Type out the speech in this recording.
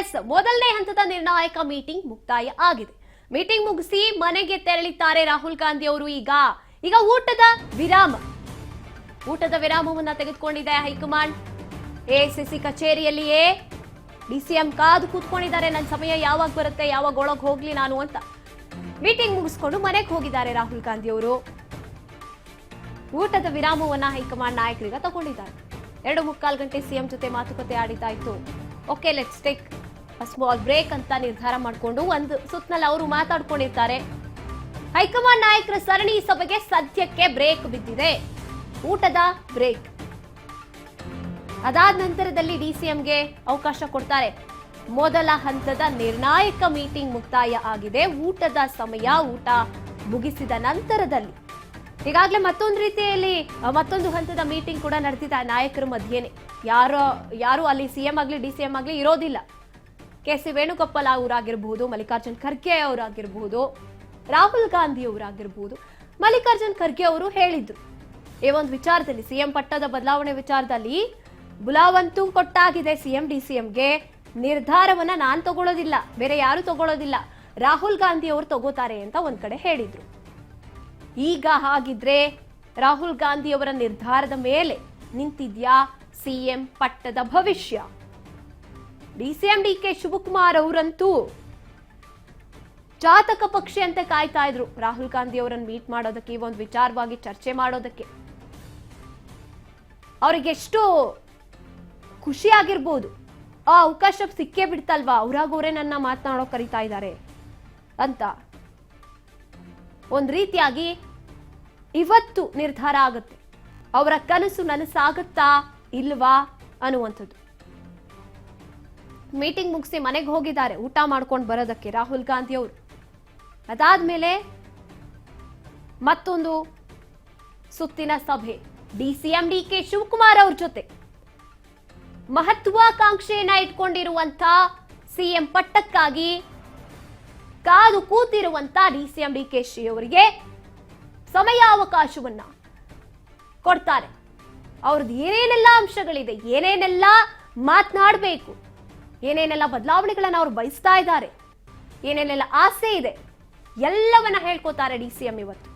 S, ಮೊದಲನೇ ಹಂತದ ನಿರ್ಣಾಯಕ ಮೀಟಿಂಗ್ ಮುಕ್ತಾಯ ಆಗಿದೆ. ಮೀಟಿಂಗ್ ಮುಗಿಸಿ ಮನೆಗೆ ತೆರಳಿದ್ದಾರೆ ರಾಹುಲ್ ಗಾಂಧಿ ಅವರು. ಈಗ ಊಟದ ವಿರಾಮವನ್ನ ತೆಗೆದುಕೊಂಡಿದೆ ಹೈಕಮಾಂಡ್. ಎಐಸಿಸಿ ಕಚೇರಿಯಲ್ಲಿಯೇ ಡಿಸಿಎಂ ಕಾದು ಕೂತ್ಕೊಂಡಿದ್ದಾರೆ. ನನ್ನ ಸಮಯ ಯಾವಾಗ ಬರುತ್ತೆ, ಯಾವಾಗ ಒಳಗೆ ಹೋಗ್ಲಿ ನಾನು ಅಂತ. ಮೀಟಿಂಗ್ ಮುಗಿಸ್ಕೊಂಡು ಮನೆಗೆ ಹೋಗಿದ್ದಾರೆ ರಾಹುಲ್ ಗಾಂಧಿ ಅವರು. ಊಟದ ವಿರಾಮವನ್ನ ಹೈಕಮಾಂಡ್ ನಾಯಕರಿಗೆ ತಗೊಂಡಿದ್ದಾರೆ. 2.25 ಗಂಟೆ ಸಿಎಂ ಜೊತೆ ಮಾತುಕತೆ ಆಡಿದ್ದಾಯ್ತು. Okay, let's take a small break ಅಂತ ನಿರ್ಧಾರ ಮಾಡಿಕೊಂಡು ಒಂದು ಸುತ್ತನಲ್ಲಿ ಅವರು ಮಾತಾಡ್ಕೊಂಡಿರ್ತಾರೆ. ಹೈಕಮಾಂಡ್ ನಾಯಕರ ಸರಣಿ ಸಭೆಗೆ ಸದ್ಯಕ್ಕೆ ಬ್ರೇಕ್ ಬಿದ್ದಿದೆ, ಊಟದ ಬ್ರೇಕ್. ಅದಾದ ನಂತರದಲ್ಲಿ ಡಿಸಿಎಂಗೆ ಅವಕಾಶ ಕೊಡ್ತಾರೆ. ಮೊದಲ ಹಂತದ ನಿರ್ಣಾಯಕ ಮೀಟಿಂಗ್ ಮುಕ್ತಾಯ ಆಗಿದೆ. ಊಟದ ಸಮಯ, ಊಟ ಮುಗಿಸಿದ ನಂತರದಲ್ಲಿ ಈಗಾಗಲೇ ಮತ್ತೊಂದು ಹಂತದ ಮೀಟಿಂಗ್ ಕೂಡ ನಡೆದಿದೆ ನಾಯಕರ ಮಧ್ಯೆನೆ. ಯಾರು ಅಲ್ಲಿ ಸಿಎಂ ಆಗಲಿ ಡಿಸಿಎಂ ಆಗಲಿ ಇರೋದಿಲ್ಲ. ಕೆ.ಸಿ. ವೇಣುಗೋಪಾಲ್ ಅವರಾಗಿರಬಹುದು, ಮಲ್ಲಿಕಾರ್ಜುನ್ ಖರ್ಗೆ ಅವರಾಗಿರಬಹುದು, ರಾಹುಲ್ ಗಾಂಧಿ ಅವರಾಗಿರಬಹುದು. ಮಲ್ಲಿಕಾರ್ಜುನ್ ಖರ್ಗೆ ಅವರು ಹೇಳಿದ್ರು, ಈ ಒಂದು ವಿಚಾರದಲ್ಲಿ ಸಿಎಂ ಪಟ್ಟದ ಬದಲಾವಣೆ ವಿಚಾರದಲ್ಲಿ ಬುಲಾವಂತೂ ಕೊಟ್ಟಾಗಿದೆ ಸಿಎಂ ಡಿಸಿಎಂಗೆ. ನಿರ್ಧಾರವನ್ನ ನಾನು ತಗೊಳ್ಳೋದಿಲ್ಲ, ಬೇರೆ ಯಾರು ತಗೊಳ್ಳೋದಿಲ್ಲ, ರಾಹುಲ್ ಗಾಂಧಿ ಅವರು ತಗೋತಾರೆ ಅಂತ ಒಂದ್ ಕಡೆ ಹೇಳಿದ್ರು. ಈಗ ಹಾಗಿದ್ರೆ ರಾಹುಲ್ ಗಾಂಧಿ ಅವರ ನಿರ್ಧಾರದ ಮೇಲೆ ನಿಂತಿದ್ಯಾ ಸಿಎಂ ಪಟ್ಟದ ಭವಿಷ್ಯ? ಡಿಸಿಎಂ ಡಿಕೆ ಶಿವಕುಮಾರ್ ಅವರಂತೂ ಜಾತಕ ಪಕ್ಷಿ ಅಂತ ಕಾಯ್ತಾ ಇದ್ರು ರಾಹುಲ್ ಗಾಂಧಿ ಅವರನ್ನು ಮೀಟ್ ಮಾಡೋದಕ್ಕೆ, ಈ ಒಂದು ವಿಚಾರವಾಗಿ ಚರ್ಚೆ ಮಾಡೋದಕ್ಕೆ. ಅವ್ರಿಗೆ ಎಷ್ಟು ಖುಷಿ ಆಗಿರ್ಬೋದು, ಆ ಅವಕಾಶ ಸಿಕ್ಕೇ ಬಿಡ್ತಲ್ವಾ, ಅವರಾಗವರೇ ನನ್ನ ಮಾತನಾಡೋ ಕರೀತಾ ಇದ್ದಾರೆ ಅಂತ. ಒಂದ್ ರೀತಿಯಾಗಿ ಇವತ್ತು ನಿರ್ಧಾರ ಆಗುತ್ತೆ, ಅವರ ಕನಸು ನನಸಾಗುತ್ತಾ ಇಲ್ವಾ ಅನ್ನುವಂಥದ್ದು. ಮೀಟಿಂಗ್ ಮುಗಿಸಿ ಮನೆಗೆ ಹೋಗಿದ್ದಾರೆ ಊಟ ಮಾಡ್ಕೊಂಡು ಬರೋದಕ್ಕೆ ರಾಹುಲ್ ಗಾಂಧಿ ಅವರು. ಅದಾದ್ಮೇಲೆ ಮತ್ತೊಂದು ಸುತ್ತಿನ ಸಭೆ ಡಿಸಿಎಂ ಡಿಕೆ ಶಿವಕುಮಾರ್ ಅವ್ರ ಜೊತೆ. ಮಹತ್ವಾಕಾಂಕ್ಷೆಯನ್ನ ಇಟ್ಕೊಂಡಿರುವಂತ ಸಿಎಂ ಪಟ್ಟಕ್ಕಾಗಿ ಕಾದು ಕೂತಿರುವಂತ ಡಿಸಿಎಂ ಡಿಕೆ ಶಿ ಅವರಿಗೆ ಸಮಯಾವಕಾಶವನ್ನ ಕೊಡ್ತಾರೆ. ಅವ್ರದ್ದು ಏನೇನೆಲ್ಲ ಅಂಶಗಳಿದೆ, ಏನೇನೆಲ್ಲ ಮಾತನಾಡಬೇಕು, ಏನೇನೆಲ್ಲ ಬದಲಾವಣೆಗಳನ್ನ ಅವ್ರು ಬಯಸ್ತಾ ಇದ್ದಾರೆ, ಏನೇನೆಲ್ಲ ಆಸೆ ಇದೆ, ಎಲ್ಲವನ್ನ ಹೇಳ್ಕೊತಾರೆ ಡಿಸಿಎಂ ಇವತ್ತು.